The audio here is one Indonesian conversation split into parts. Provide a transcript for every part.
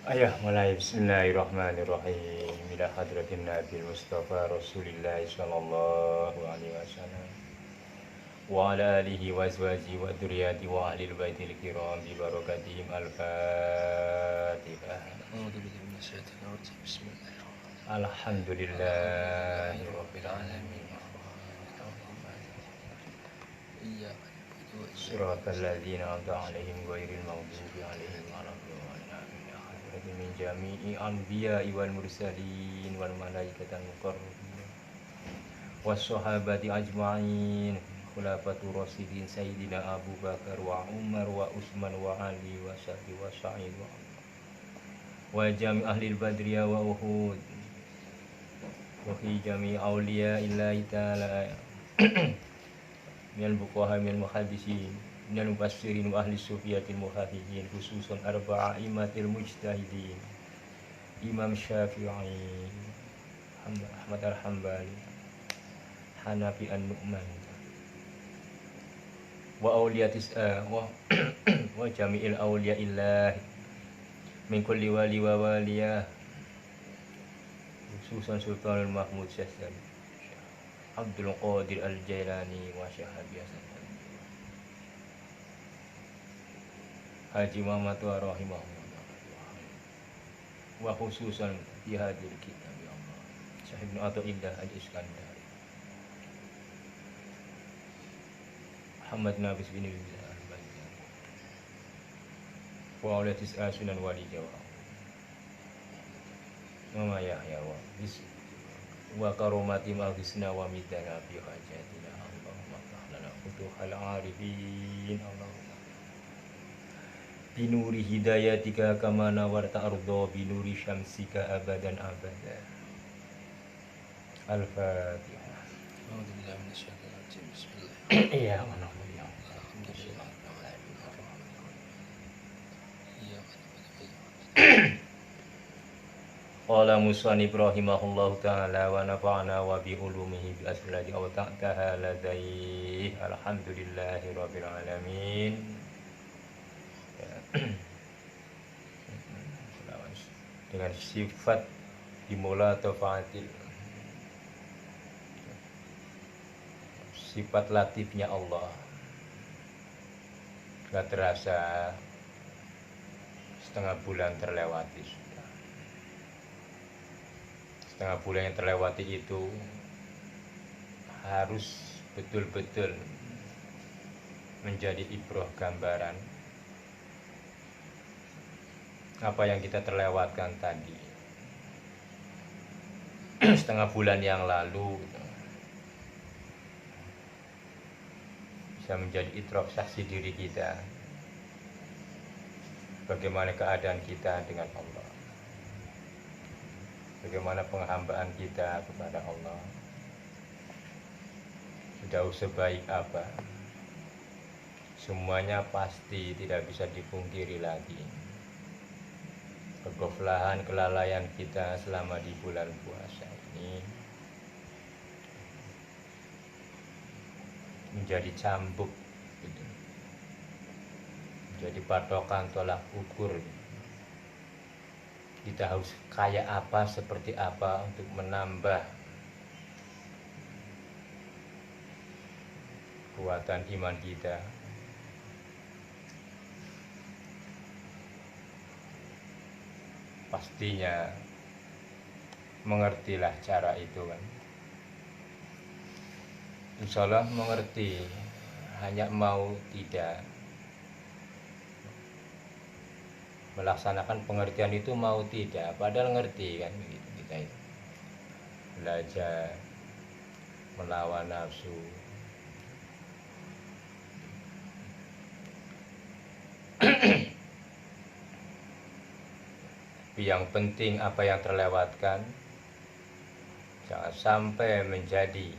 Ayah mulai bismillahirrahmanirrahim ila hadratin nabil mustafa rasulillah sallallahu alaihi wasallam wa ala alihi wa azwaji wa dzurriyyati wa ahlil baitil kiram bi barakatihim al-fatihah. A'udzu billahi minasyaitonir rajim. Bismillahirrahmanirrahim. Alhamdulillahi rabbil alamin. Iyyaka na'budu wa iyyaka Siratal ladzina an'amta 'alaihim ghairil maghdubi 'alaihim waladdallin. Min jami'i anbiya'i wal mursalin wal malaikatil muqarrabin was-sahabati ajma'in khulafatur rasyidin sayyidina Abu Bakar wa Umar wa Utsman wa Ali wa Sa'id wa Sa'id wa jami' ahli badriyah wa Uhud wa fi jami' awliya illahi ta'ala minal fuqaha minal muhaddisin minal mufassirin wa ahli sufiyatil muhaddithin khususan arba'a imatil mujtahidin Imam Syafi'i, Ahmad al-Hambali, Hanafi an-Nu'man wa awliyatis wa jami'il awliya illah min kulli wali wa waliyah khususan Sultanul Mahmud Syazali Abdul Qadir Al-Jailani wa Syahabi Haji Muhammad wa rahimahullah wa khususan fi hadil kitab ya Allah Syekh Ibnu Athaillah Al-Iskandari Muhammad Nabis bin Al-Bani wa ulatis asunan wali Jawa Mama Yahya wa karomati ma'gisna wa midana fi hajatina Allahumma tahlana futuhal arifin Allahumma binuri hidayatika kama nawarta ardo binuri syamsika abadan abada. Al-Fatihah. A'udzu billahi minasyaitonir rajim. Bismillahirrahmanirrahim. Iya, alhamdulillah. Qala musannif rahimahullahu ta'ala wa nafa'ana wa bi ulumihi bi asrari aw ta'taha ladai alhamdulillahi rabbil alamin. Dengan sifat dimula tafa'atil, sifat latifnya Allah, gak terasa setengah bulan terlewati sudah. Setengah bulan yang terlewati itu harus betul-betul menjadi ibrah gambaran apa yang kita terlewatkan tadi setengah bulan yang lalu bisa menjadi idrah saksi diri kita bagaimana keadaan kita dengan Allah, bagaimana penghambaan kita kepada Allah, sejauh sebaik apa. Semuanya pasti tidak bisa dipungkiri lagi. Kegoflahan, kelalaian kita selama di bulan puasa ini menjadi cambuk gitu. Menjadi patokan tolak ukur kita harus kayak apa, seperti apa untuk menambah kekuatan iman kita. Pastinya mengertilah cara itu kan. Insya Allah mengerti, hanya mau tidak melaksanakan pengertian itu, mau tidak, padahal ngerti kan begitu kita itu. Belajar melawan nafsu, yang penting apa yang terlewatkan jangan sampai menjadi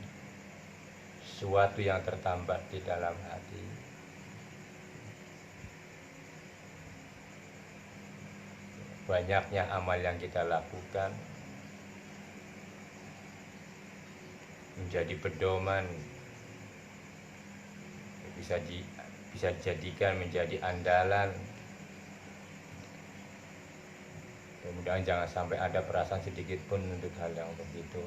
sesuatu yang tertambat di dalam hati. Banyaknya amal yang kita lakukan menjadi pedoman, bisa dijadikan menjadi andalan Mudah-mudahan jangan sampai ada perasaan sedikit pun untuk hal yang begitu.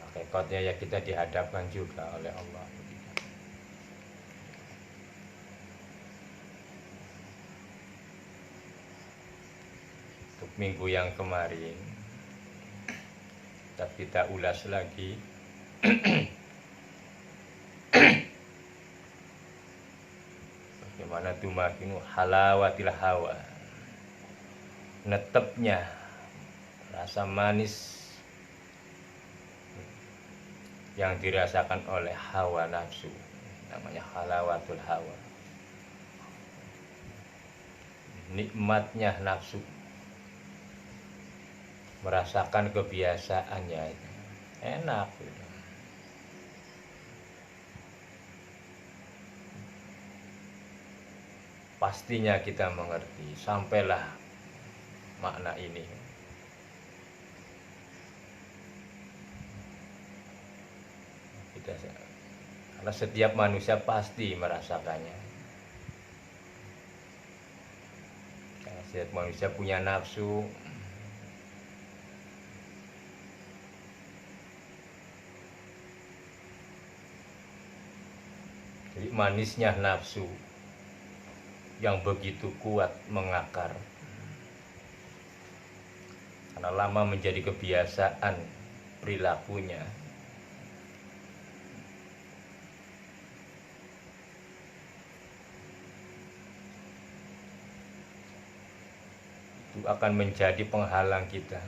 Hakikatnya ya kita dihadapkan juga oleh Allah. Untuk minggu yang kemarin kita ulas lagi bagaimana tumakinu halawatil hawa, netepnya rasa manis yang dirasakan oleh hawa nafsu, namanya halawatul hawa. Nikmatnya nafsu, merasakan kebiasaannya itu enak gitu. Pastinya kita mengerti, sampailah makna ini. Karena setiap manusia pasti merasakannya. Karena setiap manusia punya nafsu. Jadi manisnya nafsu yang begitu kuat mengakar, karena lama menjadi kebiasaan perilakunya. Itu akan menjadi penghalang kita,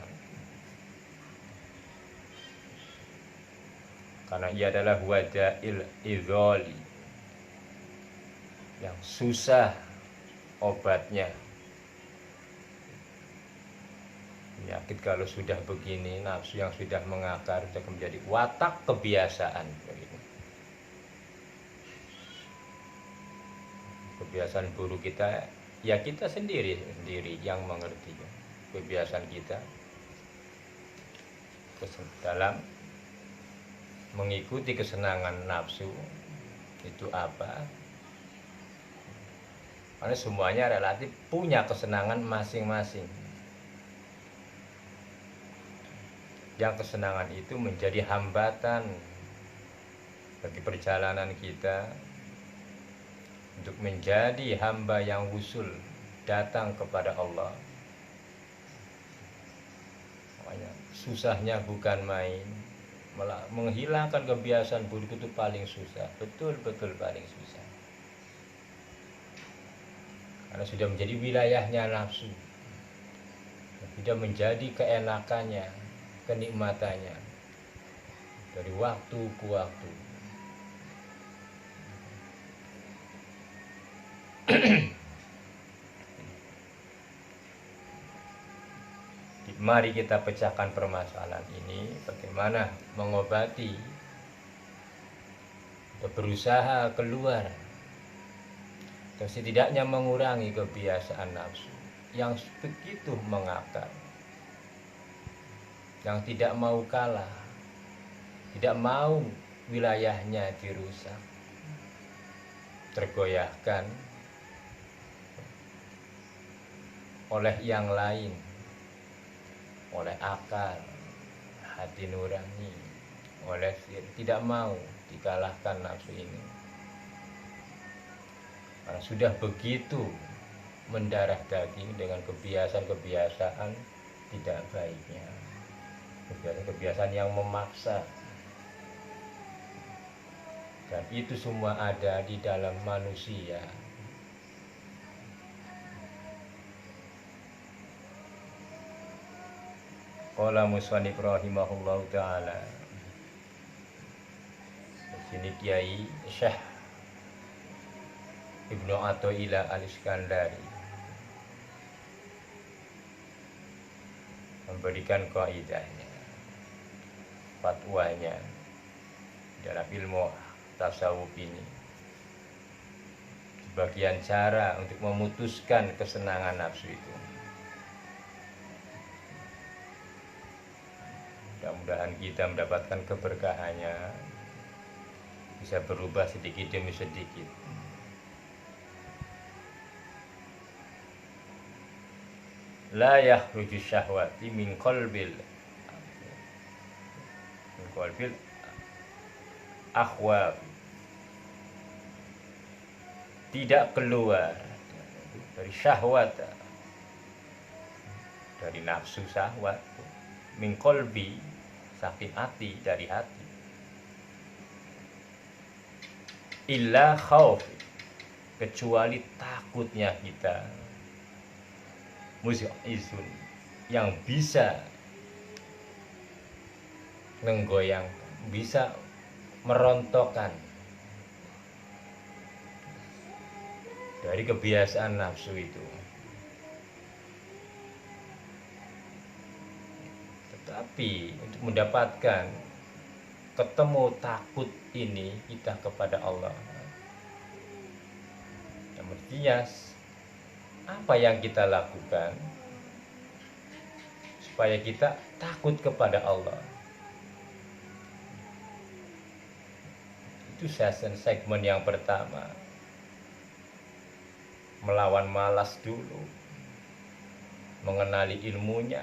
karena ia adalah wadail idzali, yang susah obatnya. Penyakit kalau sudah begini, nafsu yang sudah mengakar, sudah menjadi watak kebiasaan. Kebiasaan buruk kita, ya kita sendiri yang mengerti kebiasaan kita dalam mengikuti kesenangan nafsu itu apa. Karena semuanya relatif punya kesenangan masing-masing. Yang kesenangan itu menjadi hambatan bagi perjalanan kita untuk menjadi hamba yang wusul datang kepada Allah. Makanya susahnya bukan main. Menghilangkan kebiasaan buruk itu paling susah, betul-betul paling susah. Karena sudah menjadi wilayahnya nafsu, sudah menjadi keenakannya, kenikmatannya dari waktu ke waktu. Mari kita pecahkan permasalahan ini, bagaimana mengobati, berusaha keluar, atau setidaknya mengurangi kebiasaan nafsu yang begitu mengakar, yang tidak mau kalah, tidak mau wilayahnya dirusak, tergoyahkan oleh yang lain, oleh akal, hati nurani, oleh tidak mau dikalahkan nafsu ini. Karena sudah begitu mendarah daging dengan kebiasaan-kebiasaan tidak baiknya, kebiasaan-kebiasaan yang memaksa. Dan itu semua ada di dalam manusia. Qala musannif rahimahullahu ta'ala. Di sini Kiai Syekh Ibnu Athaillah Al-Iskandari memberikan kaidahnya, fatwanya dalam ilmu tasawuf ini. Sebagian cara untuk memutuskan kesenangan nafsu itu. Mudah-mudahan kita mendapatkan keberkahannya, bisa berubah sedikit demi sedikit. la yakhruju syahwati min qalbil akhwab, tidak keluar dari syahwat, dari nafsu syahwat, min qalbi, saking hati, dari hati, illa khauf, kecuali takutnya kita, muz'izun, yang bisa menggoyang, bisa merontokkan dari kebiasaan nafsu itu. Tetapi untuk mendapatkan ketemu takut ini kita kepada Allah, yang mestinya apa yang kita lakukan supaya kita takut kepada Allah. Itu segmen yang pertama, melawan malas dulu, mengenali ilmunya,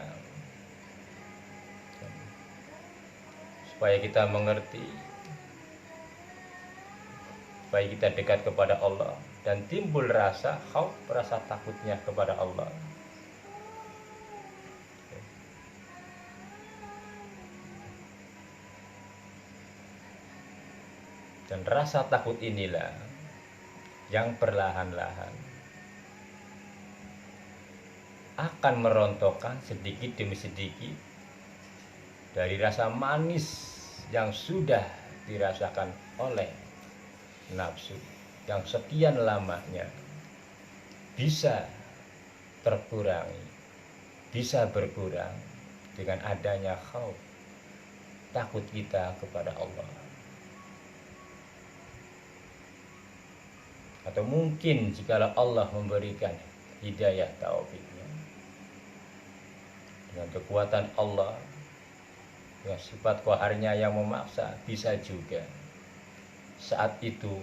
supaya kita mengerti, supaya kita dekat kepada Allah dan timbul rasa khauf, rasa takutnya kepada Allah. Dan rasa takut inilah yang perlahan-lahan akan merontokkan sedikit demi sedikit dari rasa manis yang sudah dirasakan oleh nafsu yang sekian lamanya bisa terkurangi, bisa berkurang dengan adanya khauf, takut kita kepada Allah. Atau mungkin jikalau Allah memberikan hidayah taufiknya, dengan kekuatan Allah, dengan sifat qaharnya yang memaksa, bisa juga saat itu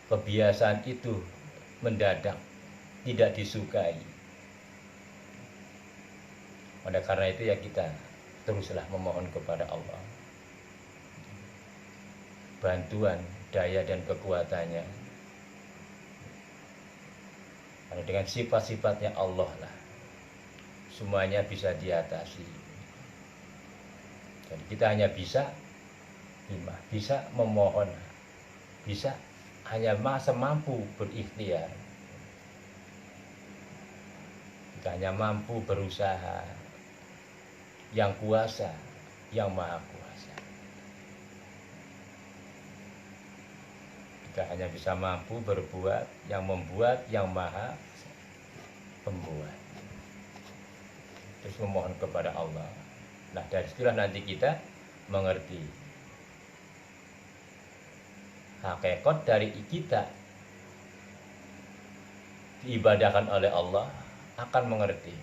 kebiasaan itu mendadak tidak disukai. Oleh karena itu ya kita teruslah memohon kepada Allah bantuan, daya dan kekuatannya. Karena dengan sifat-sifatnya Allah lah semuanya bisa diatasi. Dan kita hanya bisa memohon, bisa hanya semampu berikhtiar. Kita hanya mampu berusaha. Yang kuasa, yang maha kuasa. Kita hanya bisa mampu berbuat, yang membuat, yang maha pembuat. Terus memohon kepada Allah. Nah, dari situlah nanti kita mengerti hakikat dari kita diibadahkan oleh Allah, akan mengerti.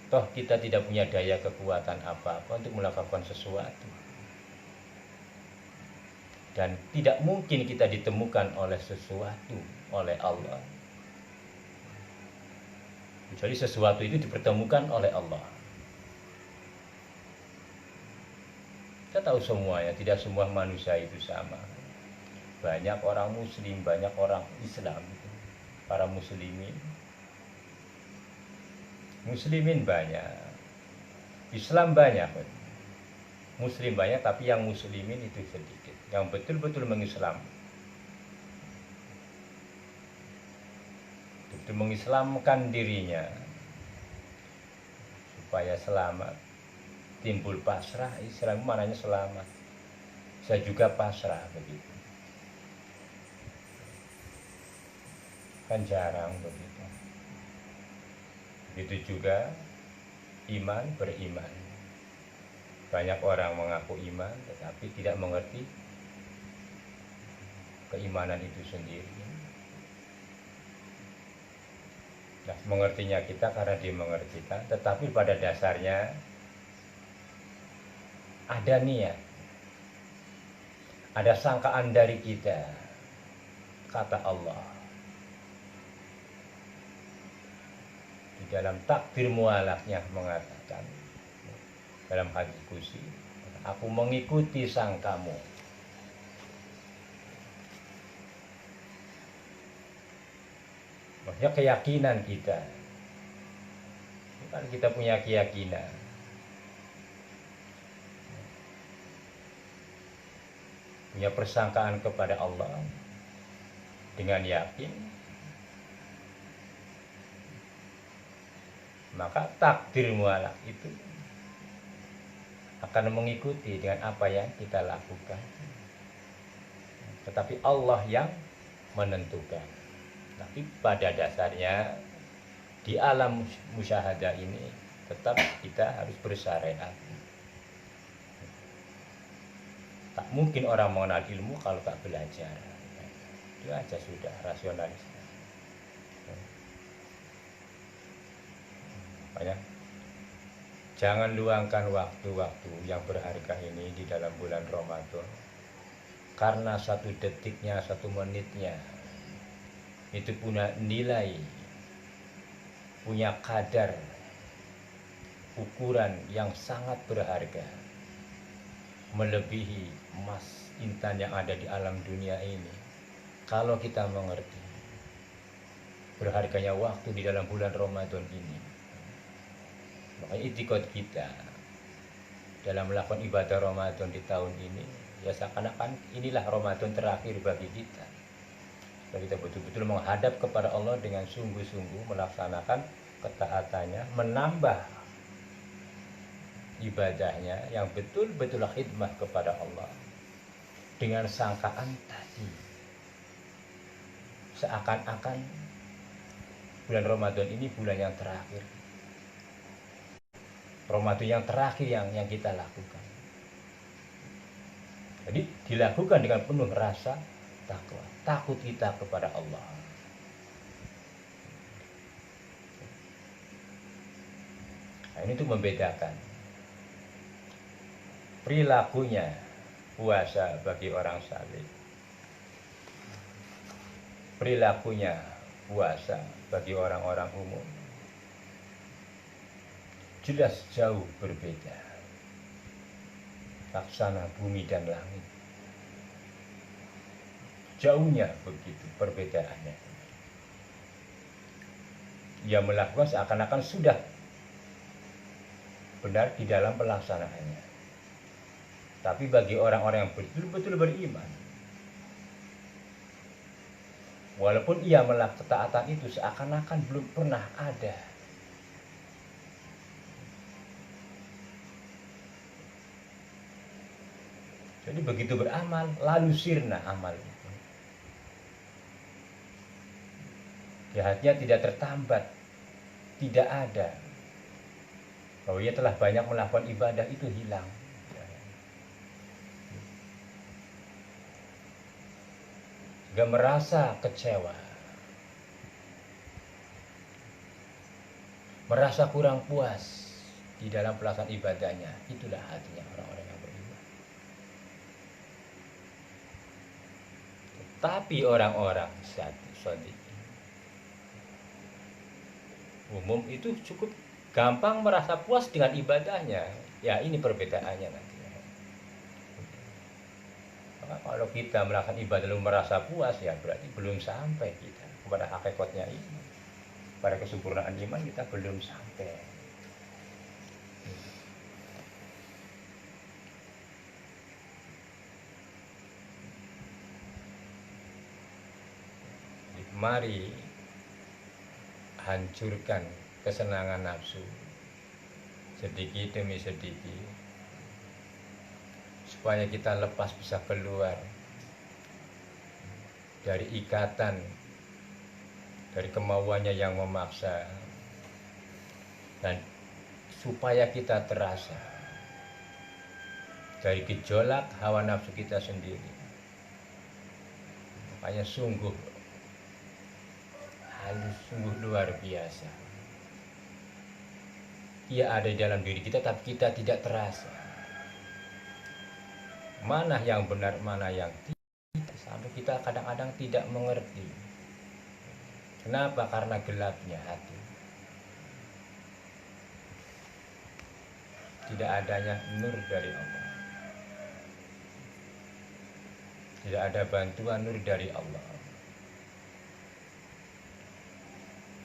Toh kita tidak punya daya kekuatan apa-apa untuk melakukan sesuatu. Dan tidak mungkin kita ditemukan oleh sesuatu, oleh Allah. Kecuali sesuatu itu dipertemukan oleh Allah. Kita tahu semuanya, tidak semua manusia itu sama. Banyak orang muslim, banyak orang Islam, para muslimin banyak, Islam banyak, muslim banyak, tapi yang muslimin itu sedikit, yang betul-betul mengislam, betul mengislamkan dirinya supaya selamat, timbul pasrah. Islam mananya selamat, saya juga pasrah, begitu kan jarang begitu. Begitu juga iman, beriman. Banyak orang mengaku iman tetapi tidak mengerti keimanan itu sendiri. Nah, mengertinya kita karena dia mengertikan, tetapi pada dasarnya ada niat, ada sangkaan dari kita. Kata Allah, di dalam takdir mualafnya mengatakan dalam hadis qudsi, aku mengikuti sang kamu. Maksudnya keyakinan kita, kan kita punya keyakinan, punya persangkaan kepada Allah dengan yakin, maka takdir mualaf itu akan mengikuti dengan apa yang kita lakukan. Tetapi Allah yang menentukan. Tapi pada dasarnya di alam musyahadah ini tetap kita harus bersyariat. Tak mungkin orang mengenal ilmu kalau tak belajar. Itu aja sudah rasionalis. Makanya jangan luangkan waktu-waktu yang berharga ini di dalam bulan Ramadan, karena satu detiknya, satu menitnya itu punya nilai, punya kadar ukuran yang sangat berharga, melebihi emas intan yang ada di alam dunia ini. Kalau kita mengerti berharganya waktu di dalam bulan Ramadan ini, makanya itikad kita dalam melakukan ibadah Ramadan di tahun ini, ya seakan-akan inilah Ramadan terakhir bagi kita. Kita betul-betul menghadap kepada Allah dengan sungguh-sungguh melaksanakan ketaatannya, menambah ibadahnya yang betul-betul khidmah kepada Allah dengan sangkaan tadi, seakan-akan bulan Ramadan ini bulan yang terakhir, Ramadan yang terakhir yang kita lakukan. Jadi dilakukan dengan penuh rasa takwa, takut kita kepada Allah. Nah, ini tuh membedakan perilakunya puasa bagi orang saleh, perilakunya puasa bagi orang-orang umum, jelas jauh berbeda. Laksana bumi dan langit, jauhnya begitu perbedaannya. Ia melakukan seakan-akan sudah benar di dalam pelaksanaannya. Tapi bagi orang-orang yang betul-betul beriman, walaupun ia melakukan ketaatan itu seakan-akan belum pernah ada. Jadi begitu beramal, lalu sirna amal itu. Di hatinya tidak tertambat, tidak ada bahwa ia telah banyak melakukan ibadah, itu hilang. Sehingga merasa kecewa, merasa kurang puas di dalam pelaksanaan ibadahnya. Itulah hatinya orang-orang yang beriman. Tapi orang-orang shadiq umum itu cukup gampang merasa puas dengan ibadahnya. Ya, ini perbedaannya nanti. Maka kalau kita melakukan ibadah lalu merasa puas, ya berarti belum sampai kita kepada hakikatnya ini. Pada kesempurnaan iman kita belum sampai. Mari hancurkan kesenangan nafsu sedikit demi sedikit, supaya kita lepas, bisa keluar dari ikatan, dari kemauannya yang memaksa, dan supaya kita terasa dari gejolak hawa nafsu kita sendiri. Makanya sungguh halus, sungguh luar biasa. Ia ada di dalam diri kita, tapi kita tidak terasa. Mana yang benar, mana yang tidak, sampai kita kadang-kadang tidak mengerti. Kenapa? Karena gelapnya hati. tidak adanya nur dari Allah. Tidak ada bantuan nur dari Allah.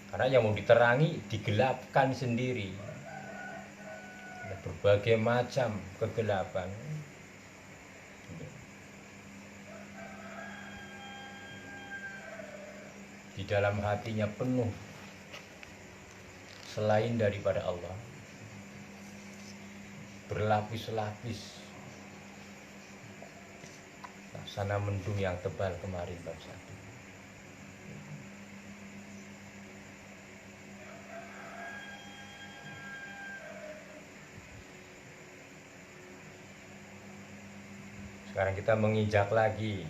Karena yang mau diterangi digelapkan sendiri. Ada berbagai macam kegelapan. Di dalam hatinya penuh selain daripada Allah, berlapis-lapis laksana mendung yang tebal kemarin bab 1. Sekarang kita menginjak lagi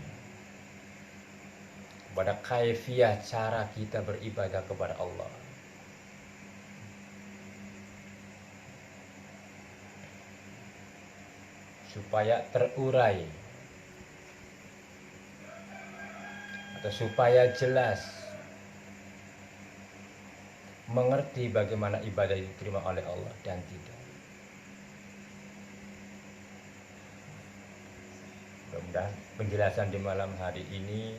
pada kaifiah cara kita beribadah kepada Allah. Supaya terurai atau supaya jelas mengerti bagaimana ibadah itu diterima oleh Allah dan tidak. Mudah-mudahan penjelasan di malam hari ini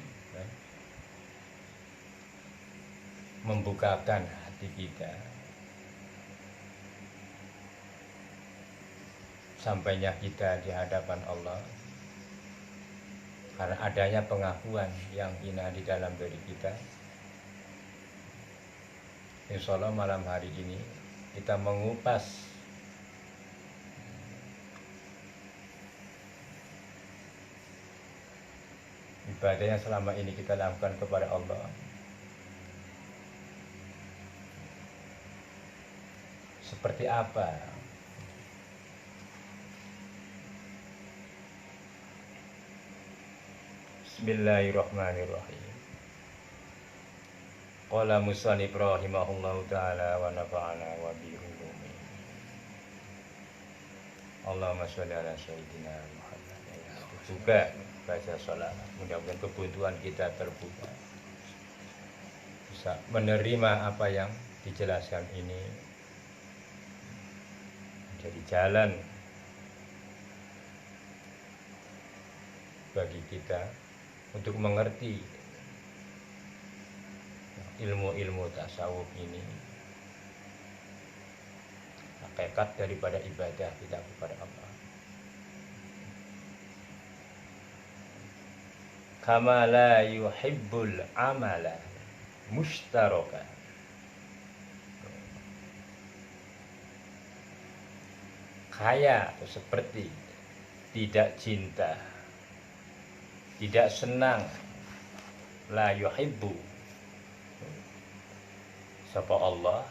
membukakan hati kita, sampainya kita di hadapan Allah karena adanya pengakuan yang hina di dalam diri kita. Insya Allah malam hari ini kita mengupas ibadah yang selama ini kita lakukan kepada Allah. Seperti apa? Bismillahirrahmanirrahim. Qala musannif rahimahullahu ta'ala wa nafa'ana wa bi'ulumi. Allahumma sholli ala sayyidina Muhammad. Juga baca salat. Mudah-mudahan kebutuhan kita terbuka, bisa menerima apa yang dijelaskan ini, jadi jalan bagi kita untuk mengerti ilmu-ilmu tasawuf ini, hakikat daripada ibadah kita kepada Allah. Kama la yuhibbul amala mustaraka. Kaya atau seperti tidak cinta, tidak senang, la yuhibbu sapa Allah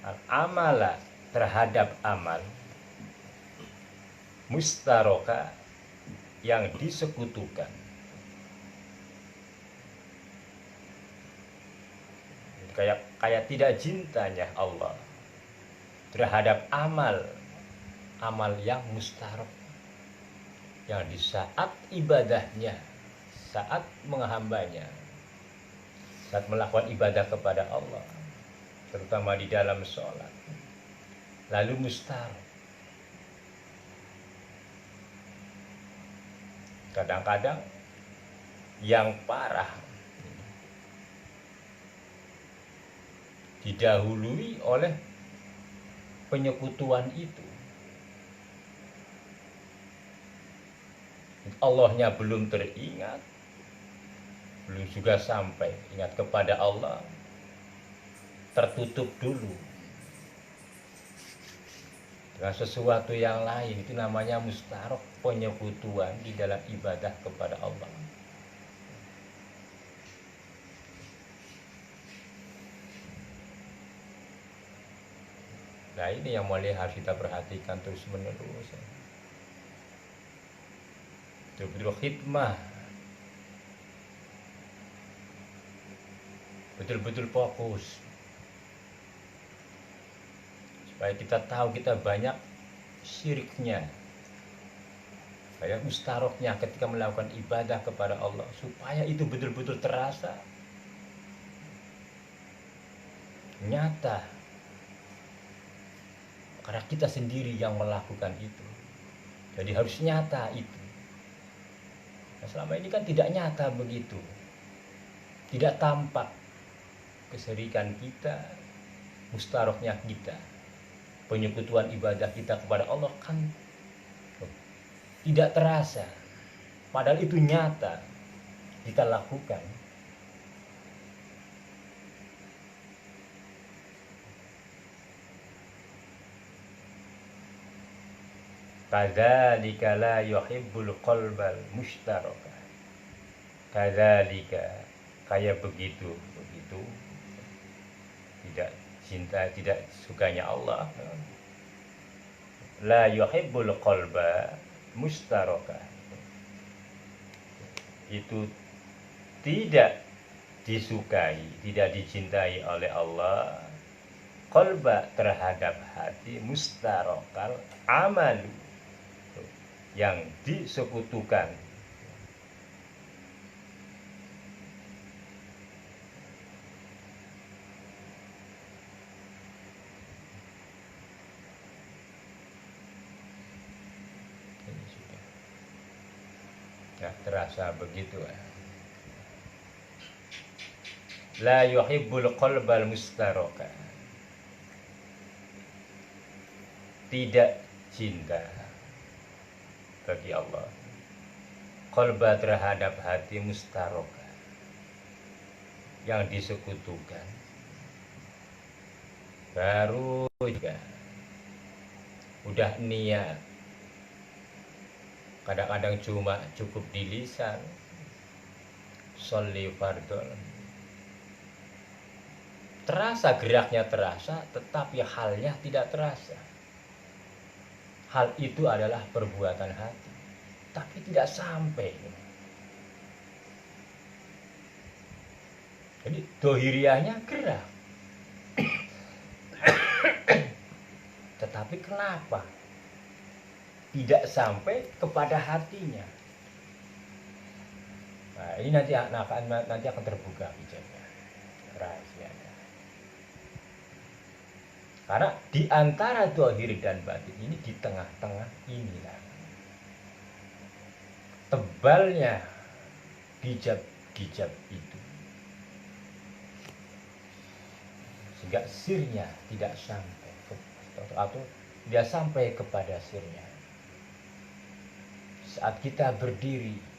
al-amala terhadap amal mustaroka yang disekutukan. Kayak tidak cintanya Allah terhadap amal yang mustarok, yang di saat ibadahnya, saat menghambanya, saat melakukan ibadah kepada Allah, terutama di dalam sholat, lalu mustarok. Kadang-kadang yang parah didahului oleh penyekutuan itu. Allahnya belum teringat, belum juga sampai ingat kepada Allah, tertutup dulu dengan sesuatu yang lain. Itu namanya mustarok, penyekutuan di dalam ibadah kepada Allah. Nah, ini yang mulai harus kita perhatikan terus menerus. Betul-betul khidmah, betul-betul fokus, supaya kita tahu kita banyak syiriknya, banyak mustaroknya ketika melakukan ibadah kepada Allah, supaya itu betul-betul terasa. nyata. Karena kita sendiri yang melakukan itu. Jadi harus nyata itu. Nah, selama ini kan tidak nyata begitu. Tidak tampak kesyirikan kita, mustaroknya kita, penyekutuan ibadah kita kepada Allah kan tidak terasa. Padahal itu nyata kita lakukan. Kadzalika la yuhibbul qalbal mushtaraka. Kadzalika, kayak begitu tidak cinta, tidak sukanya Allah. La yuhibbul qalba mustaraka. Itu tidak disukai, tidak dicintai oleh Allah. Qalba terhadap hati, mustarokal amalu, yang disekutukan. Ini sudah. Ya, terasa begitu ya. La yuhibbul qalbal mustaraka. Tidak cinta bagi Allah. Qalba terhadap hati mustaroka, yang disekutukan. Baru juga udah niat, kadang-kadang cuma cukup di lisan, sholli fardhon, terasa geraknya, terasa, tetapi halnya tidak terasa. Hal itu adalah perbuatan hati, tapi tidak sampai. Jadi dohiriahnya gerak, tetapi kenapa tidak sampai kepada hatinya? Nah, ini nanti akan terbuka bicaranya, rahasianya. Karena di antara dohir dan batin ini, di tengah-tengah inilah tebalnya gijab-gijab itu, sehingga sirnya tidak sampai atau tidak sampai kepada sirnya. Saat kita berdiri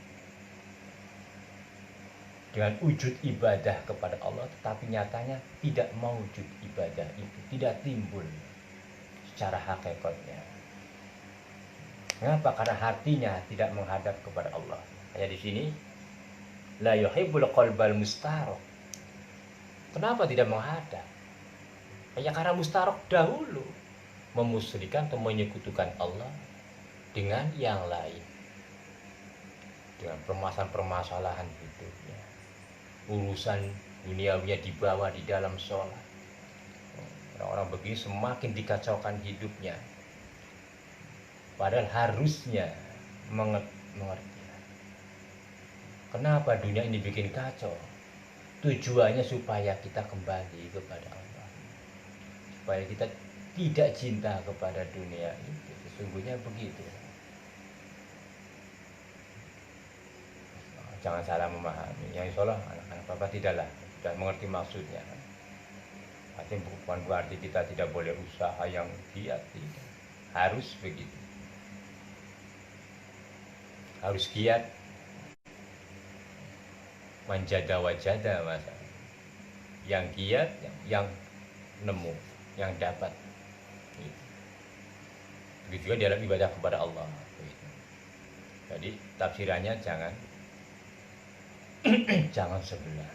dengan wujud ibadah kepada Allah, tetapi nyatanya tidak mewujud ibadah itu, tidak timbul secara hakikatnya. Mengapa? Karena hatinya tidak menghadap kepada Allah. Kayak di sini, la yuhibbul qalbal mustarok. Kenapa tidak menghadap? Kayak karena mustarok dahulu memusyrikan atau menyekutukan Allah dengan yang lain, dengan permasalahan hidupnya, urusan duniawinya dibawa di dalam sholat. Orang-orang begini semakin dikacaukan hidupnya, padahal harusnya mengerti kenapa dunia ini bikin kacau. Tujuannya supaya kita kembali kepada Allah, supaya kita tidak cinta kepada dunia itu. Sesungguhnya begitu. Jangan salah memahami. Yang insyaallah anak-anak Bapak tidak mengerti maksudnya. Artinya bukan berarti kita tidak boleh usaha yang giat, tidak. Harus begitu. Harus giat. Manjada wajada, masa. Yang giat, yang nemu, yang dapat. Begitu juga dalam ibadah kepada Allah. Jadi tafsirannya jangan sebelah.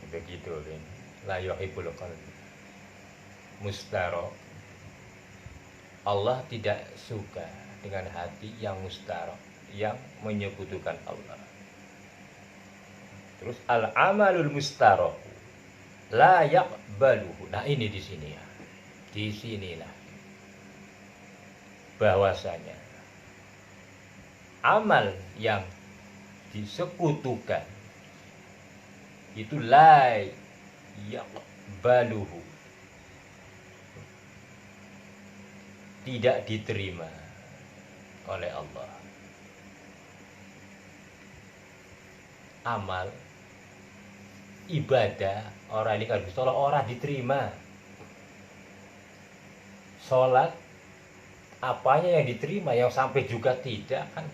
Begitu, la yuhibbul qalbi mustarok. Allah tidak suka dengan hati yang mustarok, yang menyekutukan Allah. Terus al-amalul mustarok la yaqbaluhu. Nah, ini di sini ya. Di sinilah bahwasanya amal yang disekutukan itu la yaqbaluhu, tidak diterima oleh Allah. Amal ibadah orang ini kan sholat orang diterima. Sholat apanya yang diterima, yang sampai juga tidak kan,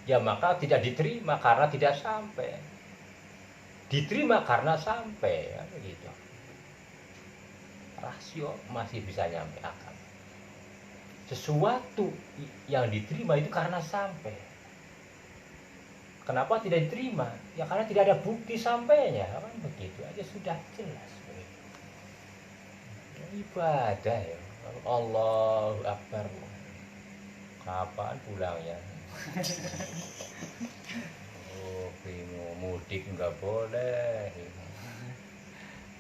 ya maka tidak diterima karena tidak sampai. Diterima karena sampai kan begitu. Rasio masih bisa nyampe akal. Sesuatu yang diterima itu karena sampai. Kenapa tidak diterima? Ya karena tidak ada bukti sampainya, kan begitu aja sudah jelas. Ibadah ya, Allahu Akbar. Kapan pulangnya? Oh, bingung, mudik nggak boleh.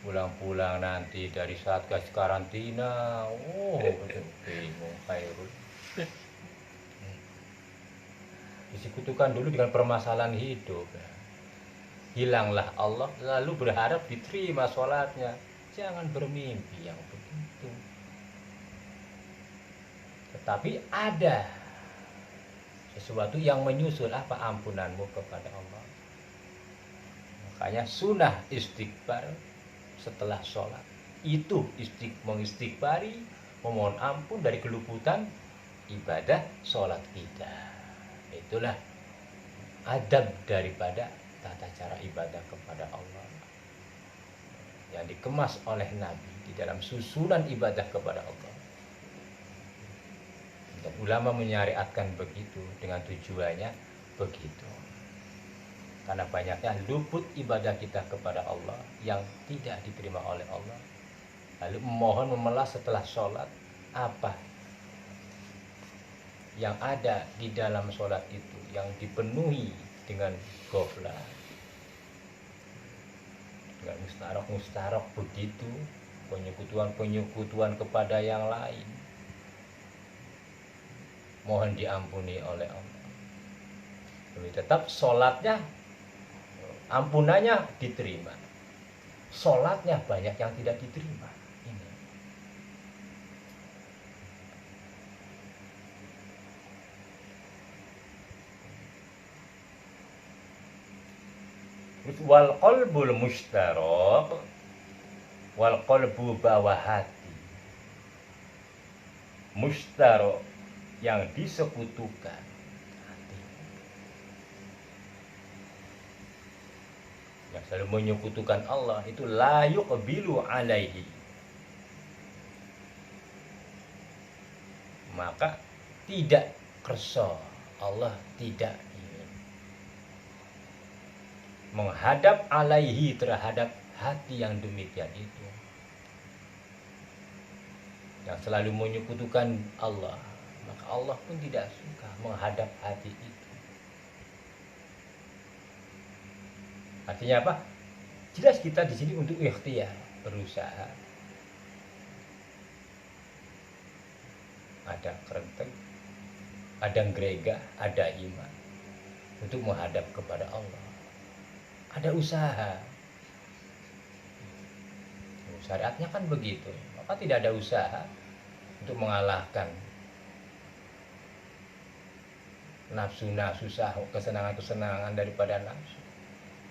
Pulang-pulang nanti dari Satgas karantina. Oh, bingung, Khairul. Disekutukan dulu dengan permasalahan hidup. Hilanglah Allah, lalu berharap diterima sholatnya. Jangan bermimpi yang begitu. Tetapi ada sesuatu yang menyusul, apa ampunanmu kepada Allah. Makanya sunnah istighfar setelah sholat. Itu mengistighfari, memohon ampun dari keluputan ibadah sholat kita. Itulah adab daripada tata cara ibadah kepada Allah yang dikemas oleh Nabi di dalam susunan ibadah kepada Allah. Dan ulama menyariatkan begitu dengan tujuannya begitu. Karena banyaknya luput ibadah kita kepada Allah yang tidak diterima oleh Allah. Lalu memohon memelas setelah sholat, apa yang ada di dalam sholat itu yang dipenuhi dengan ghaflah, dengan mustarok begitu, penyekutuan kepada yang lain, mohon diampuni oleh Allah. Tapi tetap sholatnya, ampunannya diterima, sholatnya banyak yang tidak diterima. Wal qalbul mushtarak, wal qalbu bawah hati. Mushtarak yang disekutukan hati. Yang selalu menyekutukan Allah itu la yuqbilu alaihi. Maka tidak kersa, Allah tidak menghadap alaihi terhadap hati yang demikian itu, yang selalu menyekutukan Allah, maka Allah pun tidak suka menghadap hati itu. Artinya apa? Jelas kita di sini untuk ikhtiar, berusaha. Ada kerenteng, ada gereja, ada iman untuk menghadap kepada Allah. Ada usaha. Syariatnya kan begitu. Maka tidak ada usaha untuk mengalahkan nafsu-nafsu, kesenangan-kesenangan daripada nafsu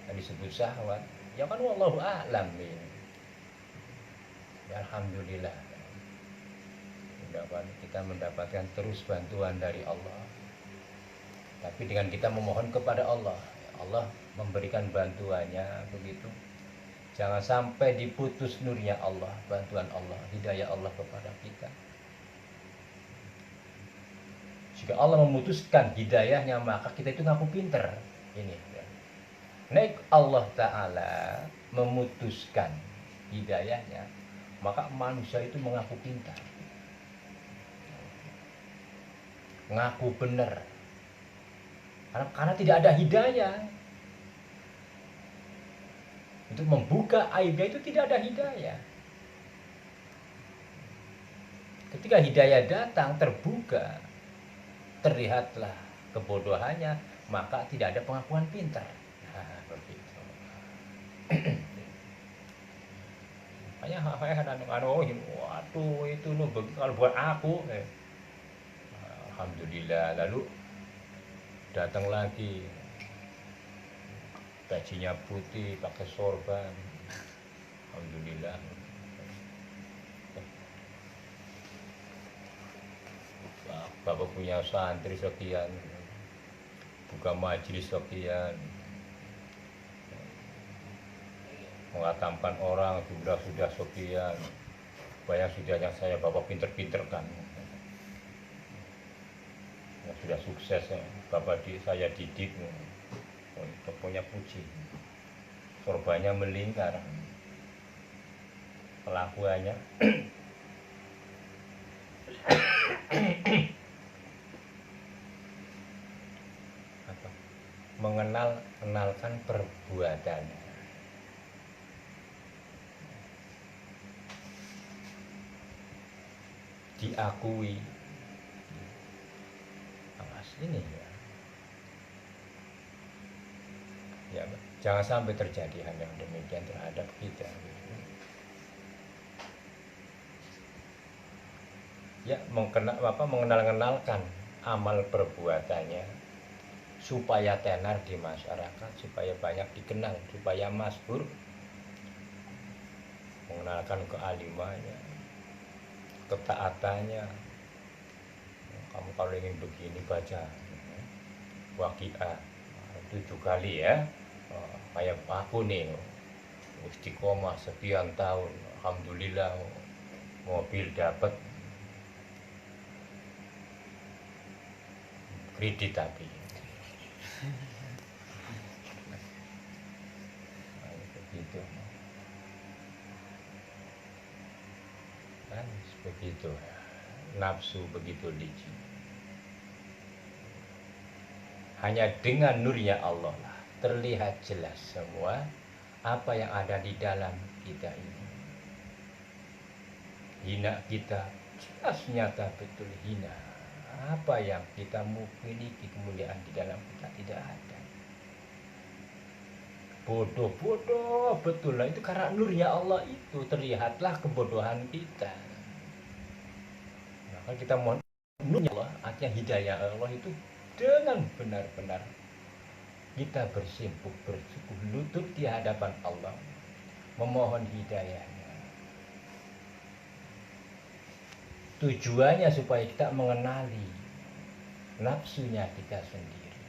yang disebut syahwat. Ya kan wallahu a'lam. Ya, alhamdulillah. Mudah-mudahan kita mendapatkan terus bantuan dari Allah. Tapi dengan kita memohon kepada Allah, Allah memberikan bantuannya begitu. Jangan sampai diputus nurnya Allah, bantuan Allah, hidayah Allah kepada kita. Jika Allah memutuskan hidayahnya, maka kita itu ngaku pinter. Ini ya. Nek Allah Ta'ala memutuskan hidayahnya, maka manusia itu mengaku pintar, ngaku benar. Karena tidak ada hidayah. Untuk membuka aibnya itu tidak ada hidayah. Ketika hidayah datang terbuka, terlihatlah kebodohannya, maka tidak ada pengakuan pintar. Nah, begitu. Makanya waduh itu kalau buat aku, alhamdulillah. Lalu datang lagi, bajunya putih, pakai sorban, alhamdulillah. Bapak punya santri sekian, buka majelis sekian, mengatamkan orang sudah sekian, banyak sudah yang saya bapak pinter-pinterkan, yang sudah sukses bapak saya didik, untuk punya puji, sorbannya melingkar, kelakuannya mengenalkan perbuatannya. Diakui. Awas ini ya, jangan sampai terjadi hal yang demikian terhadap kita. Ya, mengenalkan amal perbuatannya supaya tenar di masyarakat, supaya banyak dikenal, supaya masyhur, mengenalkan kealimannya, ketaatannya. Kamu kalau ingin begini baca Waqiah 7 kali ya, kayak aku nih istiqomah sekian tahun, alhamdulillah mobil dapat, kredit tapi begitu kan, begitu nafsu begitu licin. Hanya dengan nurnya Allah lah terlihat jelas semua apa yang ada di dalam kita ini. Hina kita jelas nyata betul hina. Apa yang kita miliki kemuliaan di dalam kita tidak ada. Bodoh betul lah, itu karena nurnya Allah itu terlihatlah kebodohan kita. Maka kita mohon nurnya Allah, artinya hidayah Allah itu dengan benar-benar kita bersimpuh lutut di hadapan Allah, memohon hidayahnya. Tujuannya supaya kita mengenali nafsunya kita sendiri.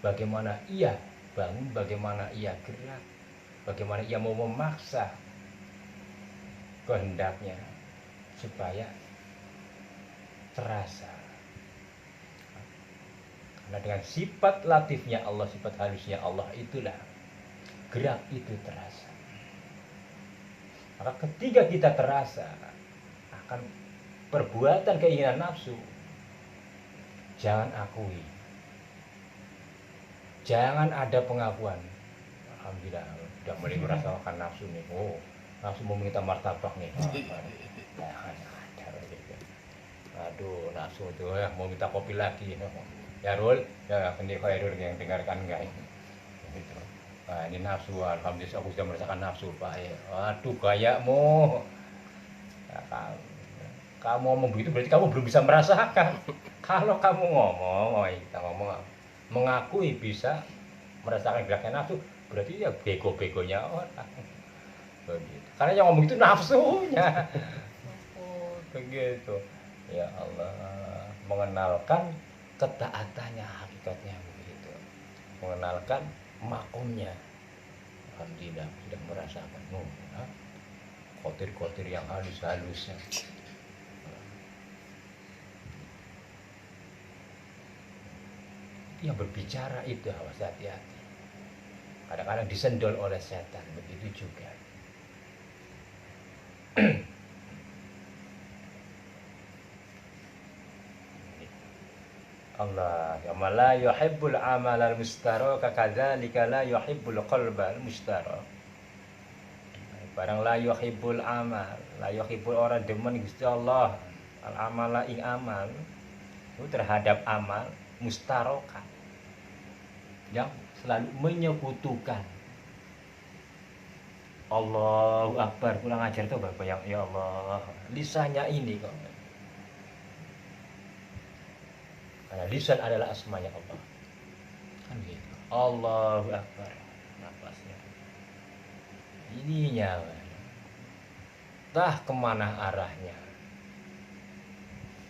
Bagaimana ia bangun, bagaimana ia gerak, bagaimana ia mau memaksa kehendaknya supaya terasa. Karena dengan sifat latifnya Allah, sifat halusnya Allah itulah gerak itu terasa. Maka ketika kita terasa akan perbuatan keinginan nafsu, jangan akui, jangan ada pengakuan. Alhamdulillah sudah mulai merasakan nafsu nih, nafsu mau minta martabak nih, jangan ada gitu. Aduh nafsu tuh ya mau minta kopi lagi, ya Rul, ya ini Khairul yang dengarkan enggak ini. Gitu. Nah ini nafsu, alhamdulillah aku sudah merasakan nafsu Pak. Aduh gayakmu. Ya, kamu ngomong begitu berarti kamu belum bisa merasakan. Kalau kamu ngomong, kita ngomong mengakui bisa merasakan geraknya nafsu, berarti ya bego-begonya orang. Begitu. Karena yang ngomong itu nafsunya. Oh, begitu. Ya Allah, mengenalkan ketaatannya, hakikatnya begitu. Mengenalkan makomnya. Alhamdulillah sudah merasakan kotir-kotir yang halus-halusnya. Yang berbicara itu awas hati-hati. Kadang-kadang disendol oleh setan, begitu juga. Allah ya la yuhibbul amal al-mustara kadzalika la yuhibbul qalbal mustara. Barang la yuhibbul amal, la yuhibbul orang demen Gusti Allah al amala ing amal itu terhadap amal mustaroka, yang selalu menyekutukan. Allahu Akbar, kurang ajar tuh Bapak yang ya Allah, lisannya ini kok. Karena lisan adalah asmanya Allah. Kan gitu. Allahu Akbar. Napasnya. Ininya. Entah kemana arahnya.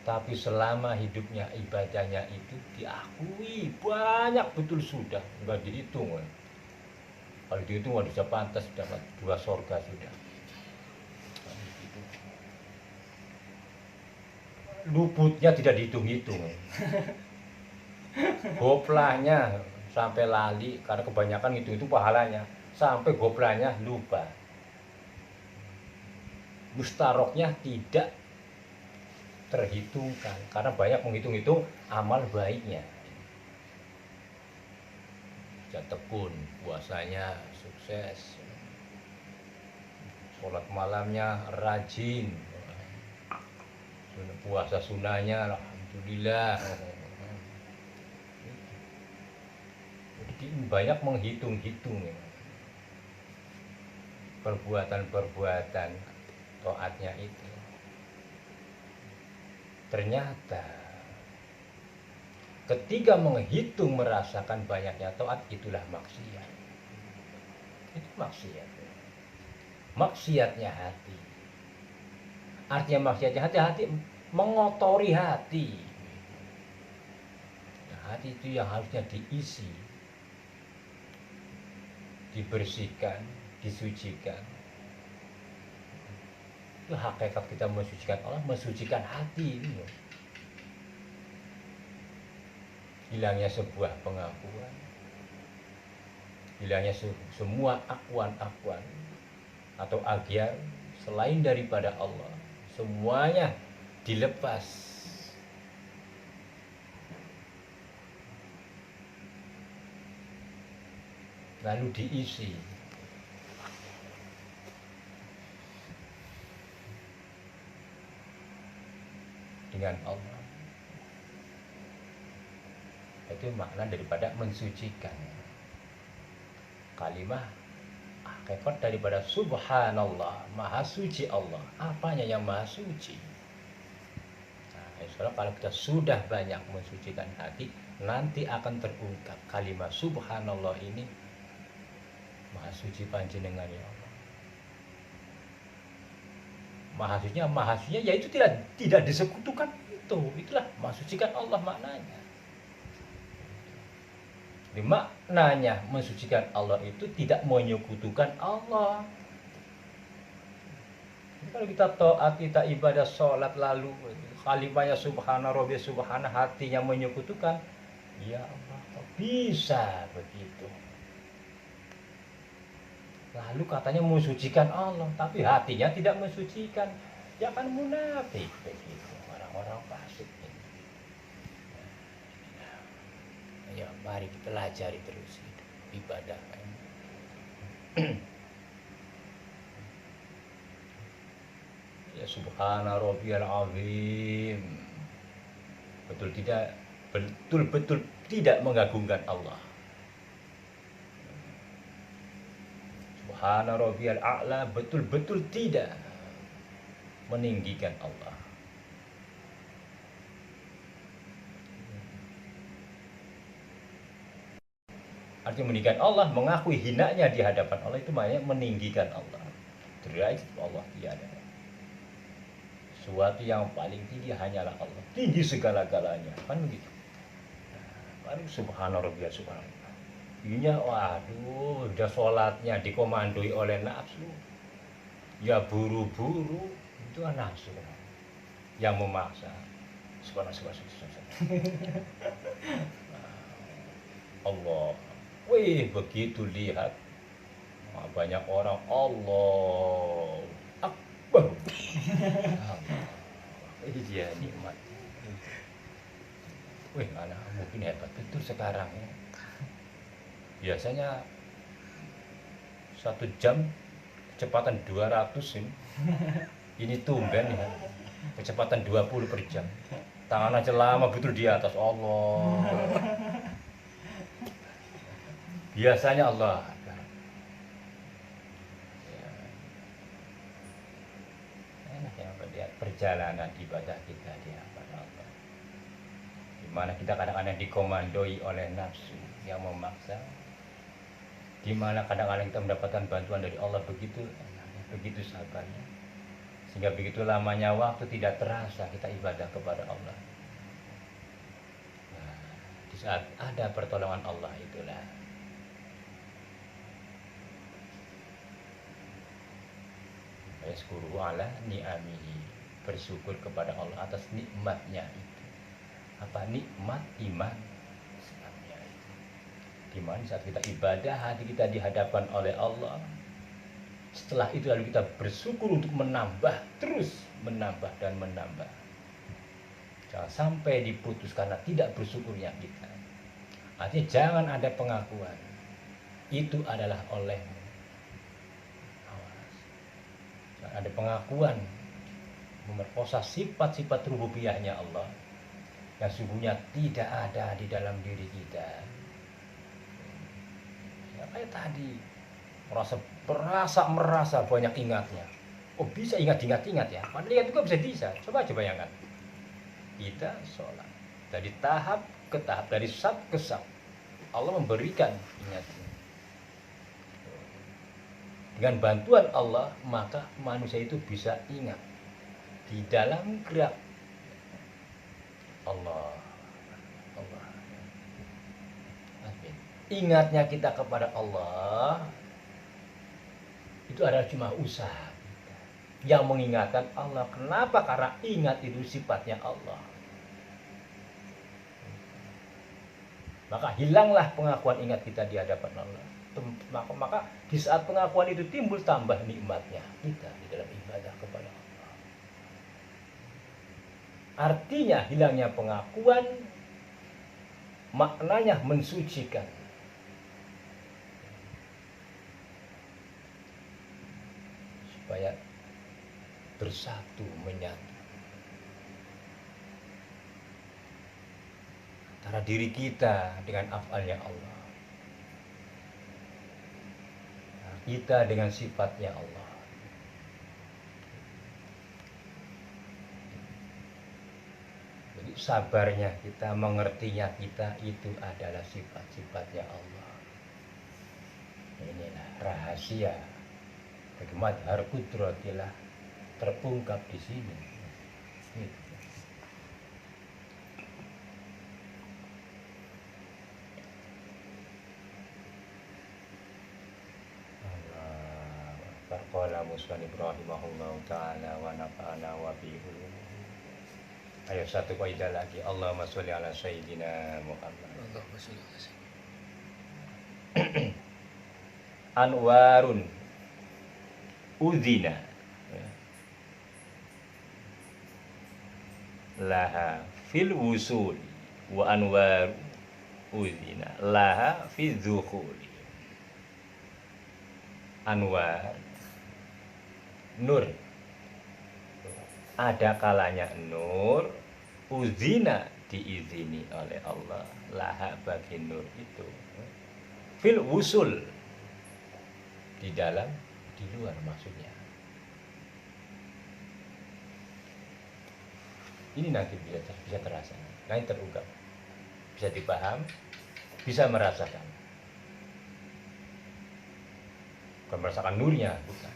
Tapi selama hidupnya ibadahnya itu diakui banyak betul sudah, nggak dihitung. Kalau dihitung sudah pantas dapat 2 surga sudah. Luputnya tidak dihitung-hitung. Goplahnya sampai lali karena kebanyakan itu pahalanya, sampai goplahnya lupa. Mustaroknya tidak terhitungkan karena banyak menghitung-hitung amal baiknya. Tekun puasanya sukses, sholat malamnya rajin, puasa sunahnya alhamdulillah. Jadi banyak menghitung-hitung perbuatan-perbuatan taatnya itu. Ternyata ketika menghitung merasakan banyaknya taat, itulah maksiat. Itu maksiat. Maksiatnya hati. Artinya maksiatnya hati mengotori hati. Nah, hati itu yang harusnya diisi, dibersihkan, disucikan. Itu hakikat kita mensucikan Allah, mensucikan hati ini. Hilangnya sebuah pengakuan, hilangnya semua akuan-akuan atau agian selain daripada Allah, semuanya dilepas. Lalu diisi dengan Allah. Itu makna daripada mensucikan. Kalimah hakikat daripada subhanallah, maha suci Allah. Apanya yang maha suci? Nah, insya Allah kalau kita sudah banyak mensucikan hati, nanti akan terungkap kalimat subhanallah ini, maha suci panjenengan ya Allah. Maha sucinya yaitu tidak disekutukan itu. Itulah maha sucikan Allah maknanya. Di maknanya mensucikan Allah itu tidak menyekutukan Allah. Kalau kita taat, kita ibadah sholat lalu kalimahnya subhana rabbi subhana, hatinya menyekutukan, ya Allah kok bisa begitu. Lalu katanya mensucikan Allah, tapi hatinya tidak mensucikan, ya kan munafik begitu, orang-orang fasik. Ya, mari kita pelajari terus ibadah. Ya subhana rabbiyal azim. Betul-betul tidak mengagungkan Allah. Subhana rabbiyal a'la, betul-betul tidak meninggikan Allah. Artinya meninggikan Allah, mengakui hinanya di hadapan Allah, itu maknanya meninggikan Allah. Derajat Allah tiada. Suatu yang paling tinggi hanyalah Allah, tinggi segala-galanya, kan begitu. Baru subhana rabbiyal subhanallah. Ininya waduh, udah sholatnya dikomandoi oleh nafsu. Ya buru-buru, itu nafsu yang memaksa. Subhanallah. Allah. Wih, begitu lihat banyak orang Allah Akbar. Iya nikmat. Wih, anak mungkin hebat betul sekarang ya. Biasanya 1 jam kecepatan 200 ini. Ini tumben ya. Kecepatan 20 per jam. Tangan aja lama betul di atas Allah. biasanya Allah Akbar. Ya, enak ya melihat perjalanan ibadah kita di hadapan Allah. Di mana kita kadang-kadang dikomandoi oleh nafsu yang memaksa. Di mana kadang-kadang kita mendapatkan bantuan dari Allah begitu enaknya, begitu sabarnya. Sehingga begitu lamanya waktu tidak terasa kita ibadah kepada Allah. Nah, di saat ada pertolongan Allah itulah yashkuru ala ni'amihi, bersyukur kepada Allah atas nikmatnya itu. Apa nikmat iman Islamnya itu. Dimana saat kita ibadah hati kita dihadapkan oleh Allah. Setelah itu lalu kita bersyukur untuk menambah, terus menambah dan menambah. Jangan sampai diputus karena tidak bersyukurnya kita. Artinya jangan ada pengakuan. Itu adalah olehmu. Awas. Jangan ada pengakuan memerkosa sifat-sifat rububiyahnya Allah yang sungguhnya tidak ada di dalam diri kita. Ya, kayak tadi merasa banyak ingatnya. Oh bisa ingat ya. Padahal ingat juga bisa. Coba bayangkan. Kita sholat dari tahap ke tahap, dari sab ke sab. Allah memberikan ingatnya. Dengan bantuan Allah maka manusia itu bisa ingat di dalam gerak Allah. Ingatnya kita kepada Allah itu adalah cuma usaha kita yang mengingatkan Allah. Kenapa? Karena ingat itu sifatnya Allah. Maka hilanglah pengakuan ingat kita di hadapan Allah. Maka di saat pengakuan itu timbul tambah nikmatnya kita di dalam ibadah kepada Allah. Artinya hilangnya pengakuan maknanya mensucikan. Supaya bersatu menyatu antara diri kita dengan afalnya Allah, kita dengan sifatnya Allah. Jadi sabarnya kita, mengertinya kita itu adalah sifat-sifatnya Allah. Inilah rahasia hikmat Har-Qudratillah terungkap di sini. Allah qala musannif rahimahullahu ta'ala wa nafa'ana wa bihi. Ayo satu kaidah lagi. Allahumma sholli ala sayyidina Muhammad. Allahumma sholli ala sayyidina Anwarun udhina laha fil wusul wa anwar udhina laha fil dhukhuli. Anwar nur, ada kalanya nur udhina diizini oleh Allah laha bagi nur itu fil wusul, di dalam, di luar maksudnya. Ini nanti bisa terasa, nanti terungkap, bisa dipaham, bisa merasakan. Bukan merasakan nurnya, bukan.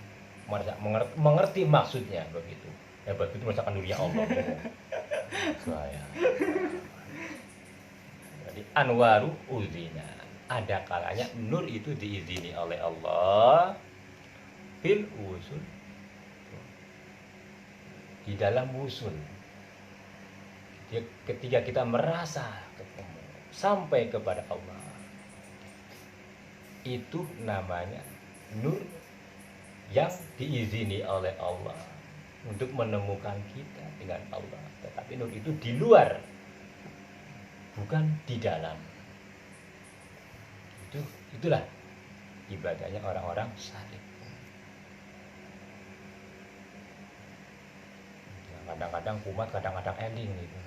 Mengerti maksudnya begitu. Ya begitu merasakan nurnya Allah. Saya. Jadi anwaru uzina, ada kalanya nur itu diizini oleh Allah fil wusul, di dalam wusul. Ketika kita merasa ketemu sampai kepada Allah, itu namanya nur yang diizini oleh Allah untuk menemukan kita dengan Allah. Tetapi nur itu di luar, bukan di dalam. Itulah ibadahnya orang-orang saleh. Kadang-kadang kumat, kadang-kadang ending gitu.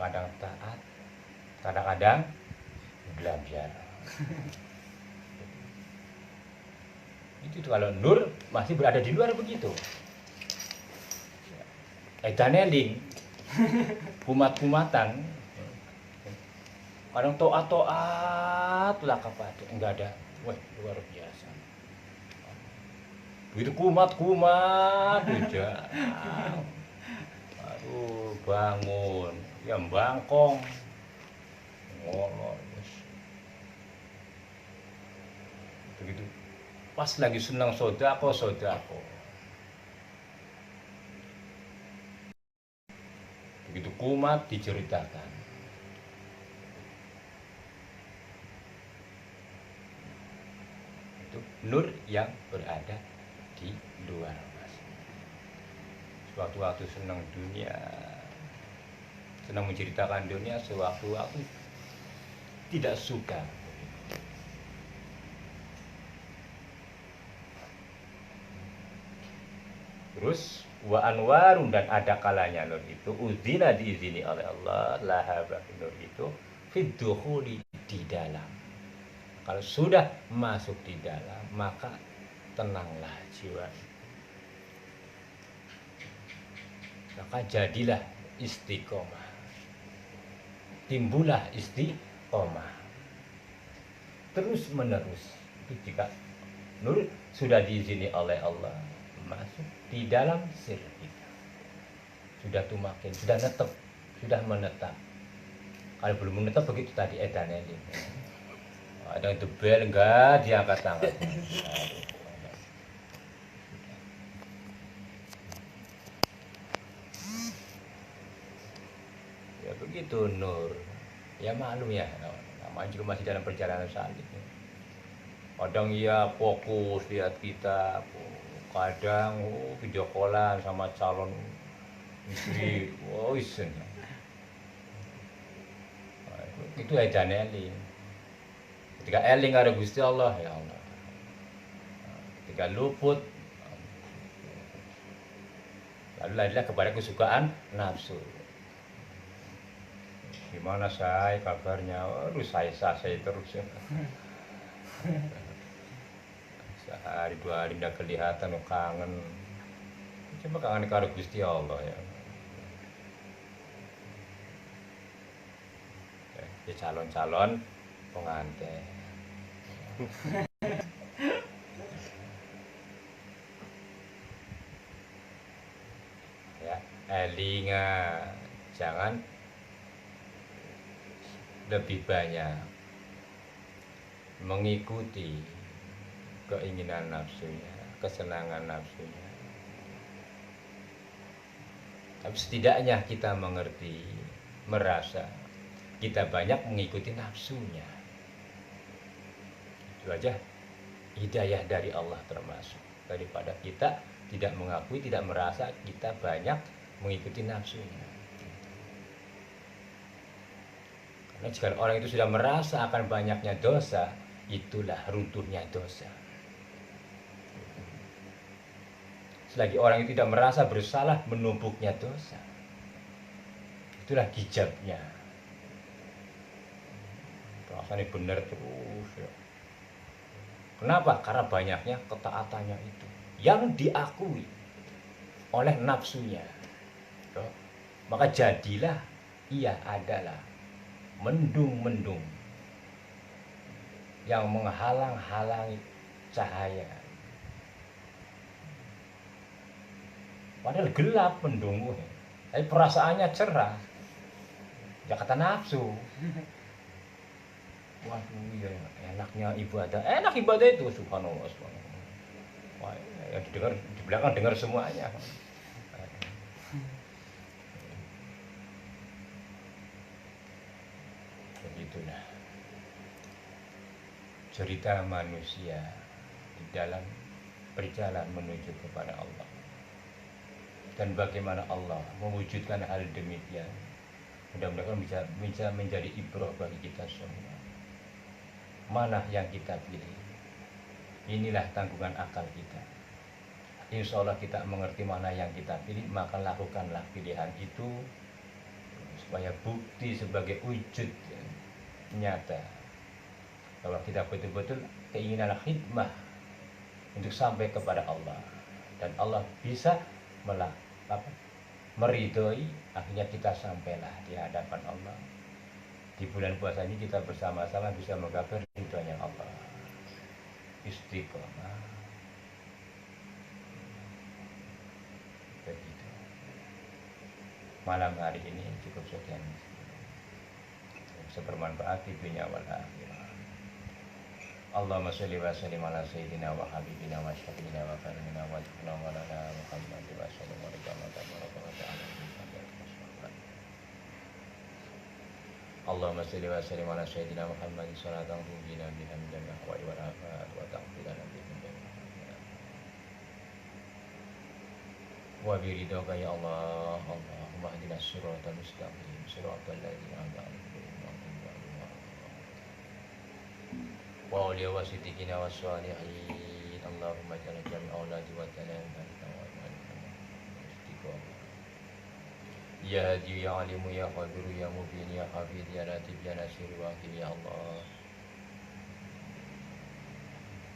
kadang-kadang taat, kadang-kadang belajar. Itu kalau nur masih berada di luar begitu. Edaneling, kumat-kumatan, kadang toat lah kepada enggak ada, wah luar biasa. Begitu kumat aja, aduh bangun, ya bangkong, ngolor, begitu. Pas lagi senang sodako, begitu kumat diceritakan. Itu nur yang berada di luar. Sewaktu-waktu senang dunia, senang menceritakan dunia, sewaktu-waktu tidak suka. Terus wa anwarun, dan ada kalanya nur itu uzina diizini oleh Allah laha nur itu fiddukhuli di dalam. Kalau sudah masuk di dalam maka tenanglah jiwa, maka jadilah istiqomah, timbullah istiqomah terus menerus. Itu jika nur sudah diizini oleh Allah masuk di dalam sir kita, sudah tumakin, sudah netep, sudah menetap. Kalau belum menetap begitu tadi edannya ini. Ada yang tebel enggak diangkat tangan. Ya begitu nur. Ya maklum ya, namanya juga masih dalam perjalanan salib. Kadang ya fokus lihat kita, kadang video callan sama calon istri, isen. Itu ejane eling. Ketika eling ada Gusti Allah, ya Allah. Ketika luput, lalu larilah kepada kesukaan nafsu. Gimana saya kabarnya? Aduh saya terus ya. Sehari dua hari tidak kelihatan, kangen. Coba kangen karo Gusti Allah ya. Ya calon-calon pengantin. Ya, elinga jangan lebih banyak mengikuti keinginan nafsunya, kesenangan nafsunya. Tapi setidaknya kita mengerti, merasa kita banyak mengikuti nafsunya. Itu aja hidayah dari Allah termasuk. Daripada kita tidak mengakui, tidak merasa kita banyak mengikuti nafsunya. Karena jika orang itu sudah merasa akan banyaknya dosa, itulah runtuhnya dosa. Selagi orang itu tidak merasa bersalah, menumpuknya dosa. Itulah hijabnya. Rasanya benar terus ya. Kenapa? Karena banyaknya ketaatannya itu yang diakui oleh nafsunya. Maka jadilah ia adalah mendung-mendung yang menghalang-halangi cahaya. Padahal gelap mendung, tapi perasaannya cerah. Ya kata nafsu. Waduh ya enaknya ibadah. Enak ibadah itu subhanallah. Wah, yang didengar di belakang dengar semuanya. Begitulah cerita manusia di dalam perjalanan menuju kepada Allah. Dan bagaimana Allah mewujudkan hal demikian. Mudah-mudahan bisa menjadi ibrah bagi kita semua. Mana yang kita pilih? Inilah tanggungan akal kita. Insya Allah kita mengerti mana yang kita pilih, maka lakukanlah pilihan itu. supaya bukti sebagai wujud nyata bahwa kita betul-betul keinginan khidmah untuk sampai kepada Allah, dan Allah bisa meridhoi, akhirnya kita sampailah di hadapan Allah. Di bulan puasa ini kita bersama-sama bisa menggapai ridhonya Allah. Istiqomah. Begitu. Malam hari ini cukup sekian. Sebermanfaat di dunia wal akhirah. Allahumma sholli wa sallim ala sayyidina wa habibina wa syafiina wa karimina wa jalla wa lana Muhammad wa sallam wa ta'ala. Allahumma sholli wa sallim ala sayyidina Muhammad salatan tunjina biha min jami'il ahwa'i wal afat wa ta'filana biha min jami'il wa biridhaka ya Allah. Allahumma hdina siratal mustaqim siratal ladzina an'amta 'alaihim wa awliya wa siddiqina wa sholihin. Allahumma jalla jami' auladi wa talam ya hadi ya alimu ya qabiru ya mubin ya hafid ya latif ya nasir wa hakim ya Allah.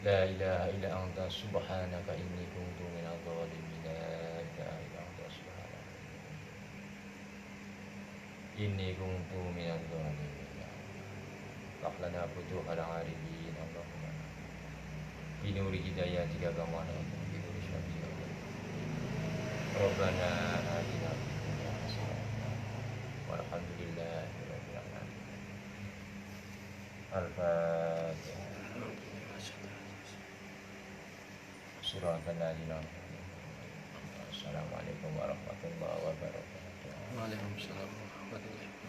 La ilaha illa anta subhanaka inni kuntu minadh dhalimin. La ilaha illa anta subhanaka inni kuntu minadh dhalimin. Lana futuhal arifin Allahumma binuri hidayatika kama na'lam binuri syamsika Rabbana atina fid dunya hasanah walhamdulillahi rabbil alamin. Al-Fatihah. Suratul Ladzina. Assalamualaikum warahmatullahi wabarakatuh. Waalaikumsalam warahmatullahi wabarakatuh.